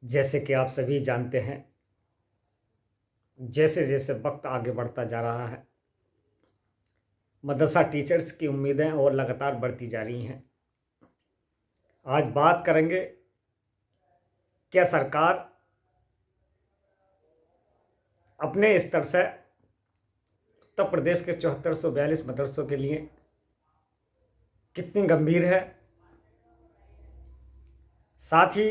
जैसे कि आप सभी जानते हैं, जैसे जैसे वक्त आगे बढ़ता जा रहा है, मदरसा टीचर्स की उम्मीदें और लगातार बढ़ती जा रही हैं। आज बात करेंगे, क्या सरकार अपने स्तर से उत्तर प्रदेश के 7442 मदरसों के लिए कितनी गंभीर है। साथ ही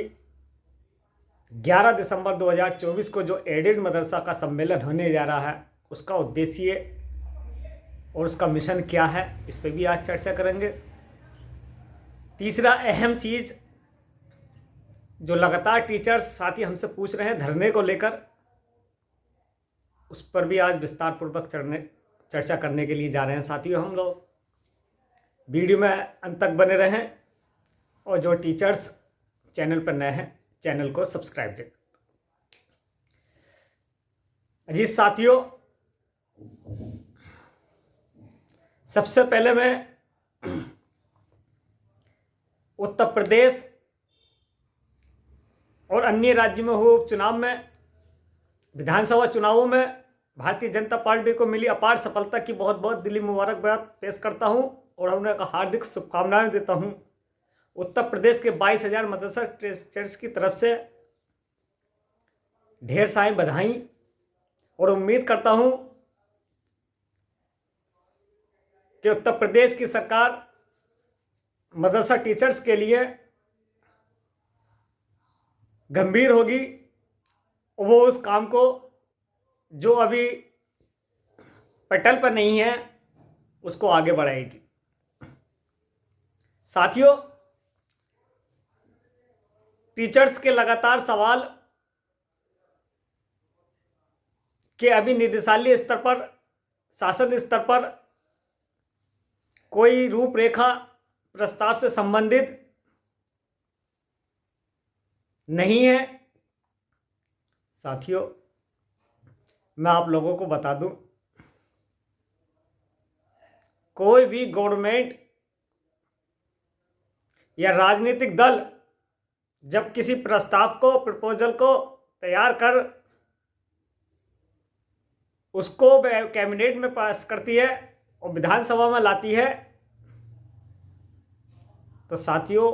11 दिसंबर 2024 को जो एडेड मदरसा का सम्मेलन होने जा रहा है, उसका उद्देश्य और उसका मिशन क्या है, इस पर भी आज चर्चा करेंगे। तीसरा अहम चीज जो लगातार टीचर्स साथी हमसे पूछ रहे हैं धरने को लेकर, उस पर भी आज विस्तार पूर्वक चर्चा करने के लिए जा रहे हैं। साथियों, हम लोग वीडियो में अंत तक बने रहें और जो टीचर्स चैनल पर नए हैं, चैनल को सब्सक्राइब करें। अजीज साथियों, सबसे पहले मैं उत्तर प्रदेश और अन्य राज्यों में हुए उपचुनाव में, विधानसभा चुनावों में भारतीय जनता पार्टी को मिली अपार सफलता की बहुत बहुत दिली मुबारकबाद पेश करता हूं और उन्हें हार्दिक शुभकामनाएं देता हूं। उत्तर प्रदेश के 22,000 मदरसा टीचर्स की तरफ से ढेर सारी बधाई और उम्मीद करता हूं कि उत्तर प्रदेश की सरकार मदरसा टीचर्स के लिए गंभीर होगी। वो उस काम को जो अभी पटल पर नहीं है, उसको आगे बढ़ाएगी। साथियों, टीचर्स के लगातार सवाल कि अभी निदेशालय स्तर पर, शासन स्तर पर कोई रूपरेखा प्रस्ताव से संबंधित नहीं है। साथियों, मैं आप लोगों को बता दूं, कोई भी गवर्नमेंट या राजनीतिक दल जब किसी प्रस्ताव को, प्रपोजल को तैयार कर उसको कैबिनेट में पास करती है और विधानसभा में लाती है, तो साथियों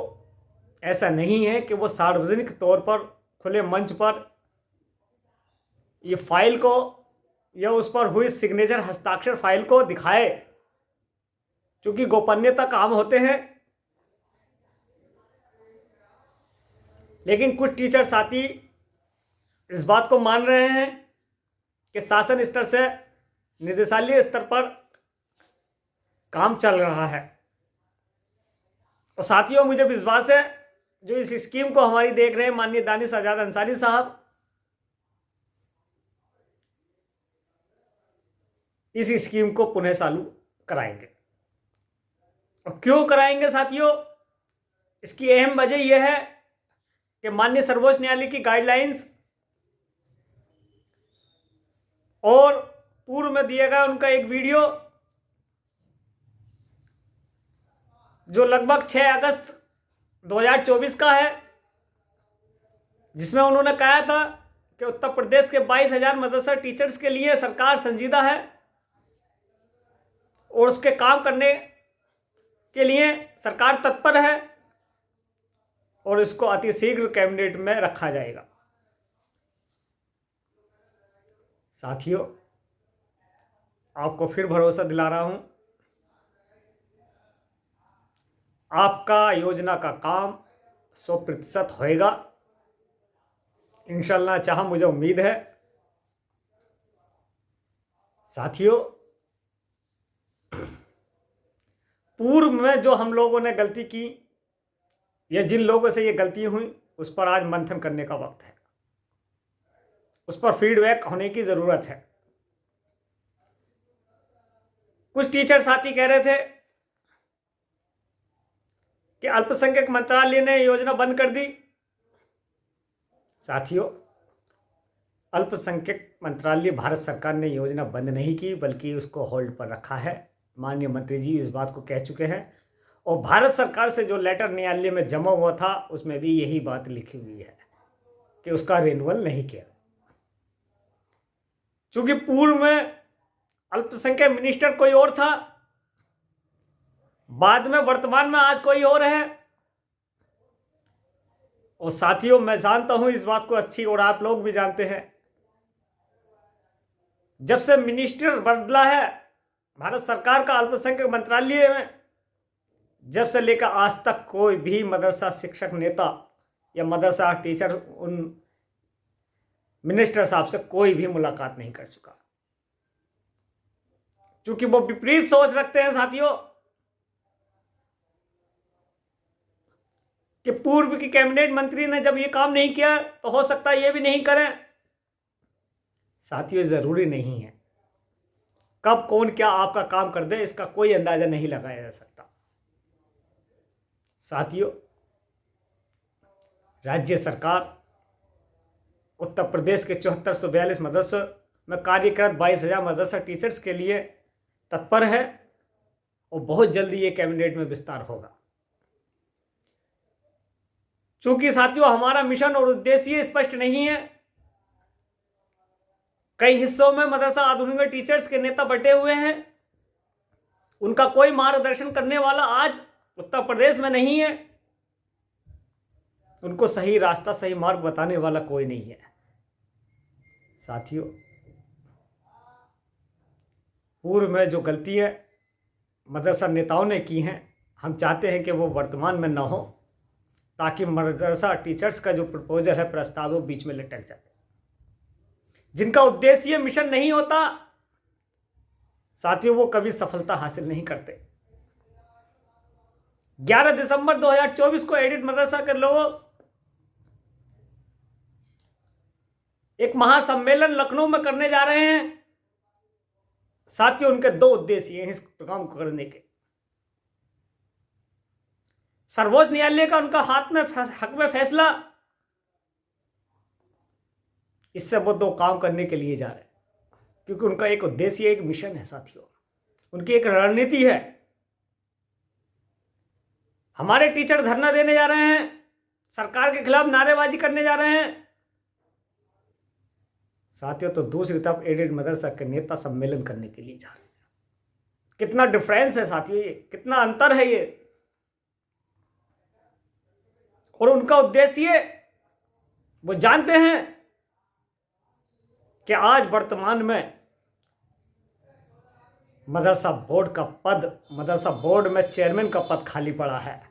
ऐसा नहीं है कि वो सार्वजनिक तौर पर खुले मंच पर ये फाइल को या उस पर हुई सिग्नेचर हस्ताक्षर फाइल को दिखाए, क्योंकि गोपनीयता काम होते हैं। लेकिन कुछ टीचर साथी इस बात को मान रहे हैं कि शासन स्तर से निदेशालय स्तर पर काम चल रहा है। और साथियों, मुझे विश्वास है जो इस स्कीम को हमारी देख रहे हैं माननीय दानिश आजाद अंसारी साहब, इस स्कीम को पुनः चालू कराएंगे। और क्यों कराएंगे साथियों, इसकी अहम वजह यह है कि माननीय सर्वोच्च न्यायालय की गाइडलाइंस और पूर्व में दिया गया उनका एक वीडियो जो लगभग 6 अगस्त 2024 का है, जिसमें उन्होंने कहा था कि उत्तर प्रदेश के 22,000 मदरसा टीचर्स के लिए सरकार संजीदा है और उसके काम करने के लिए सरकार तत्पर है और इसको अतिशीघ्र कैबिनेट में रखा जाएगा। साथियों, आपको फिर भरोसा दिला रहा हूं, आपका योजना का काम 100% होएगा इंशाल्लाह, चाह मुझे उम्मीद है। साथियों, पूर्व में जो हम लोगों ने गलती की या जिन लोगों से ये गलती हुई, उस पर आज मंथन करने का वक्त है, उस पर फीडबैक होने की जरूरत है। कुछ टीचर साथी कह रहे थे कि अल्पसंख्यक मंत्रालय ने योजना बंद कर दी। साथियों, अल्पसंख्यक मंत्रालय भारत सरकार ने योजना बंद नहीं की, बल्कि उसको होल्ड पर रखा है। माननीय मंत्री जी इस बात को कह चुके हैं और भारत सरकार से जो लेटर न्यायालय में जमा हुआ था उसमें भी यही बात लिखी हुई है। कि उसका रिन्यूअल नहीं किया। क्योंकि पूर्व में अल्पसंख्यक मिनिस्टर कोई और था, बाद में वर्तमान में आज कोई और है। और साथियों, मैं जानता हूं इस बात को अच्छी, और आप लोग भी जानते हैं, जब से मिनिस्टर बदला है भारत सरकार का अल्पसंख्यक मंत्रालय में, जब से लेकर आज तक कोई भी मदरसा शिक्षक नेता या मदरसा टीचर उन मिनिस्टर साहब से कोई भी मुलाकात नहीं कर चुका, क्योंकि वो विपरीत सोच रखते हैं साथियों कि पूर्व की कैबिनेट मंत्री ने जब ये काम नहीं किया तो हो सकता है ये भी नहीं करें। साथियों, जरूरी नहीं है, कब कौन क्या आपका काम कर दे इसका कोई अंदाजा नहीं लगाया जा सकता। साथियों, राज्य सरकार उत्तर प्रदेश के 7442 मदरसों में कार्यरत 22,000 मदरसा टीचर्स के लिए तत्पर है, और बहुत जल्दी ये कैबिनेट में विस्तार होगा। चूंकि साथियों हमारा मिशन और उद्देश्य स्पष्ट नहीं है, कई हिस्सों में मदरसा आधुनिक टीचर्स के नेता बटे हुए हैं, उनका कोई मार्गदर्शन करने वाला आज उत्तर प्रदेश में नहीं है, उनको सही रास्ता सही मार्ग बताने वाला कोई नहीं है। साथियों, पूर्व में जो गलतियां मदरसा नेताओं ने की हैं, हम चाहते हैं कि वो वर्तमान में ना हो, ताकि मदरसा टीचर्स का जो प्रपोजल है, प्रस्ताव, वो बीच में लटक जाए। जिनका उद्देश्य मिशन नहीं होता साथियों, वो कभी सफलता हासिल नहीं करते। 11 दिसंबर 2024 को एडिड मदरसा के लोग एक महासम्मेलन लखनऊ में करने जा रहे हैं। साथियों, उनके दो उद्देश्य हैं इस काम को करने के। सर्वोच्च न्यायालय का उनका हाथ में हक में फैसला, इससे वो दो काम करने के लिए जा रहे हैं, क्योंकि उनका एक उद्देश्य, एक मिशन है साथियों, उनकी एक रणनीति है। हमारे टीचर धरना देने जा रहे हैं, सरकार के खिलाफ नारेबाजी करने जा रहे हैं साथियों, तो दूसरी तरफ एडेड मदरसा के नेता सम्मेलन करने के लिए जा रहे हैं। कितना डिफरेंस है साथियों, ये कितना अंतर है ये। और उनका उद्देश्य, वो जानते हैं कि आज वर्तमान में मदरसा बोर्ड का पद, मदरसा बोर्ड में चेयरमैन का पद खाली पड़ा है,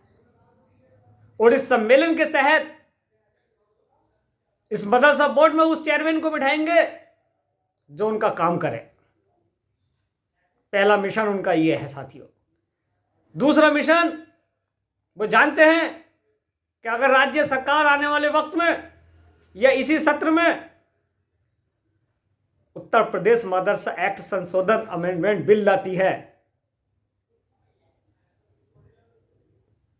और इस सम्मेलन के तहत इस मदरसा बोर्ड में उस चेयरमैन को बिठाएंगे जो उनका काम करे। पहला मिशन उनका यह है साथियों। दूसरा मिशन, वो जानते हैं कि अगर राज्य सरकार आने वाले वक्त में या इसी सत्र में उत्तर प्रदेश मदरसा एक्ट संशोधन अमेंडमेंट बिल लाती है,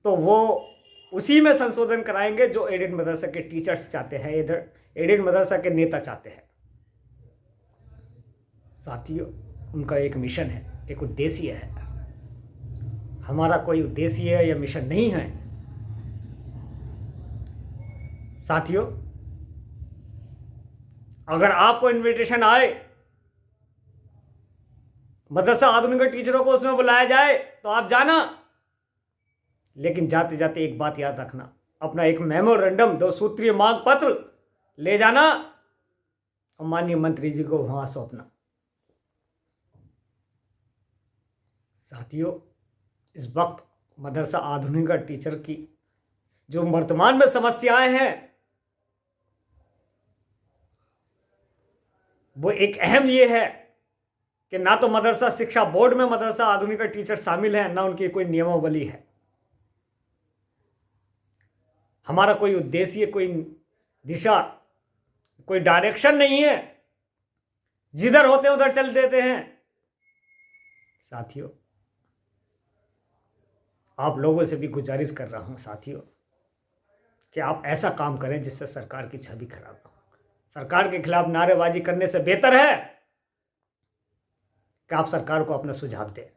तो वो उसी में संशोधन कराएंगे जो एडेड मदरसा के टीचर्स चाहते हैं, एडेड मदरसा के नेता चाहते हैं। साथियों, उनका एक मिशन है, एक उद्देश्य है। हमारा कोई उद्देश्य है या मिशन नहीं है साथियों। अगर आपको इनविटेशन आए, मदरसा आधुनिक टीचरों को उसमें बुलाया जाए, तो आप जाना, लेकिन जाते जाते एक बात याद रखना, अपना एक मेमोरेंडम, 2 सूत्रीय मांग पत्र ले जाना और माननीय मंत्री जी को वहां सौंपना। साथियों, इस वक्त मदरसा आधुनिक टीचर की जो वर्तमान में समस्याएं हैं, वो एक अहम ये है कि ना तो मदरसा शिक्षा बोर्ड में मदरसा आधुनिक टीचर शामिल है, ना उनकी कोई नियमावली है। हमारा कोई उद्देश्य, कोई दिशा, कोई डायरेक्शन नहीं है, जिधर होते उधर चल देते हैं। साथियों, आप लोगों से भी गुजारिश कर रहा हूं साथियों कि आप ऐसा काम करें जिससे सरकार की छवि खराब ना हो। सरकार के खिलाफ नारेबाजी करने से बेहतर है कि आप सरकार को अपना सुझाव दें।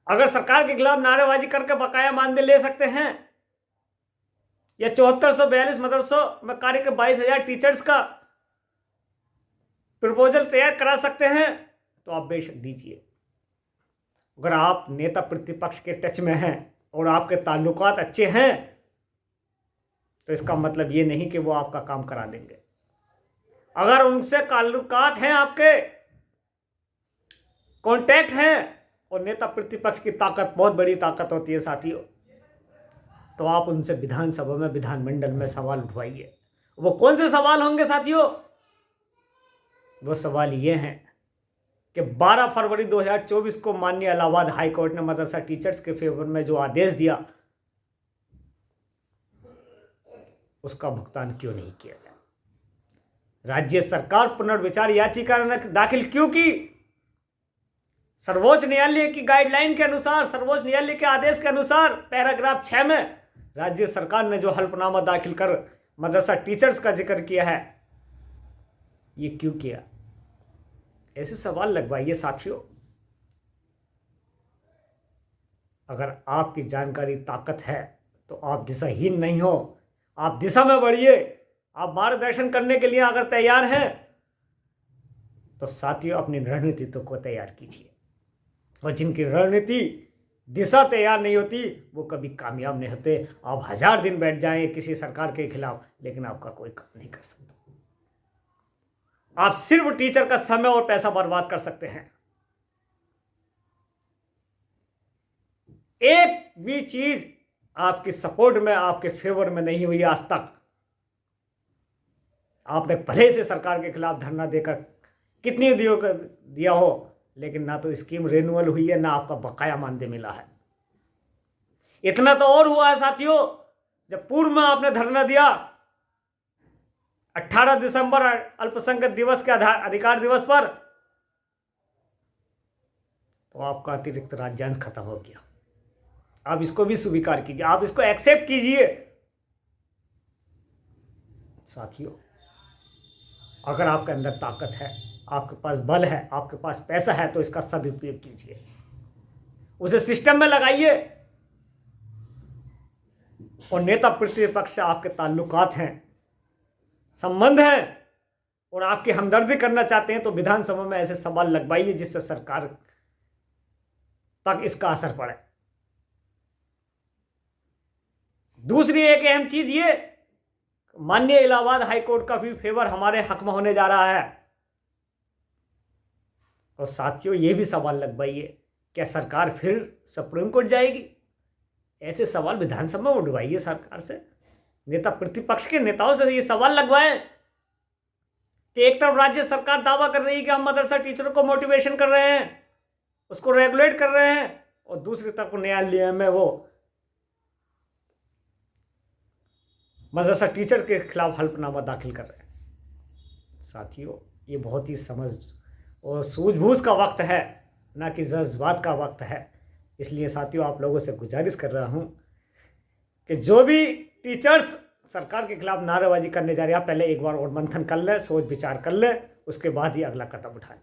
अगर सरकार के खिलाफ नारेबाजी करके बकाया मानदेय ले सकते हैं या 7442 मदरसों में कार्य के 22,000 टीचर्स का प्रपोजल तैयार करा सकते हैं तो आप बेशक दीजिए। अगर आप नेता प्रतिपक्ष के टच में हैं और आपके ताल्लुकात अच्छे हैं तो इसका मतलब ये नहीं कि वो आपका काम करा देंगे। अगर उनसे ताल्लुकात हैं, आपके कांटेक्ट हैं, और नेता प्रतिपक्ष की ताकत बहुत बड़ी ताकत होती है साथियों, तो आप उनसे विधानसभा में, विधानमंडल में सवाल उठवाइए। वो कौन से सवाल होंगे साथियों? वो सवाल ये हैं कि 12 फरवरी 2024 को माननीय इलाहाबाद हाई कोर्ट ने मदरसा टीचर्स के फेवर में जो आदेश दिया उसका भुगतान क्यों नहीं किया गया? राज्य सरकार पुनर्विचार याचिका दाखिल क्यों की? सर्वोच्च न्यायालय की गाइडलाइन के अनुसार, सर्वोच्च न्यायालय के आदेश के अनुसार पैराग्राफ 6 में राज्य सरकार ने जो हल्फनामा दाखिल कर मदरसा टीचर्स का जिक्र किया है, ये क्यों किया? ऐसे सवाल लगवाइए साथियों। अगर आपकी जानकारी ताकत है तो आप दिशाहीन नहीं हो, आप दिशा में बढ़िए। आप मार्गदर्शन करने के लिए अगर तैयार हैं तो साथियों अपनी रणनीति को तैयार कीजिए। और जिनकी रणनीति दिशा तैयार नहीं होती वो कभी कामयाब नहीं होते। आप 1000 दिन बैठ जाएं किसी सरकार के खिलाफ, लेकिन आपका कोई काम नहीं कर सकता। आप सिर्फ टीचर का समय और पैसा बर्बाद कर सकते हैं। एक भी चीज आपकी सपोर्ट में, आपके फेवर में नहीं हुई आज तक। आपने भले से सरकार के खिलाफ धरना देकर कितनी दिया हो, लेकिन ना तो स्कीम रिन्यूअल हुई है, ना आपका बकाया मानदेय मिला है। इतना तो और हुआ है साथियों, जब पूर्व में आपने धरना दिया 18 दिसंबर अल्पसंख्यक दिवस के अधिकार दिवस पर, तो आपका अतिरिक्त राज्यांश खत्म हो गया। आप इसको भी स्वीकार कीजिए, आप इसको एक्सेप्ट कीजिए। साथियों, अगर आपके अंदर ताकत है, आपके पास बल है, आपके पास पैसा है, तो इसका सदुपयोग कीजिए, उसे सिस्टम में लगाइए। और नेता प्रतिपक्ष से आपके ताल्लुकात हैं, संबंध हैं, और आपकी हमदर्दी करना चाहते हैं तो विधानसभा में ऐसे सवाल लगवाइए जिससे सरकार तक इसका असर पड़े। दूसरी एक अहम चीज ये, माननीय इलाहाबाद हाई कोर्ट का भी फेवर हमारे हक में होने जा रहा है। और साथियों ये भी सवाल लगवाइए, क्या सरकार फिर सुप्रीम कोर्ट जाएगी? ऐसे सवाल विधानसभा में उठवाइए सरकार से, नेता प्रतिपक्ष के नेताओं से ये सवाल लगवाएं कि एक तरफ राज्य सरकार दावा कर रही है कि हम मदरसा टीचरों को मोटिवेशन कर रहे हैं, उसको रेगुलेट कर रहे हैं, और दूसरी तरफ न्यायालय में वो मदरसा टीचर के खिलाफ हल्फनामा दाखिल कर रहे हैं। साथियों ये बहुत ही समझ और सूझबूझ का वक्त है, ना कि जज्बात का वक्त है। इसलिए साथियों आप लोगों से गुजारिश कर रहा हूं कि जो भी टीचर्स सरकार के खिलाफ नारेबाजी करने जा रहे हैं, पहले एक बार और मंथन कर ले, सोच विचार कर ले, उसके बाद ही अगला कदम उठाएं।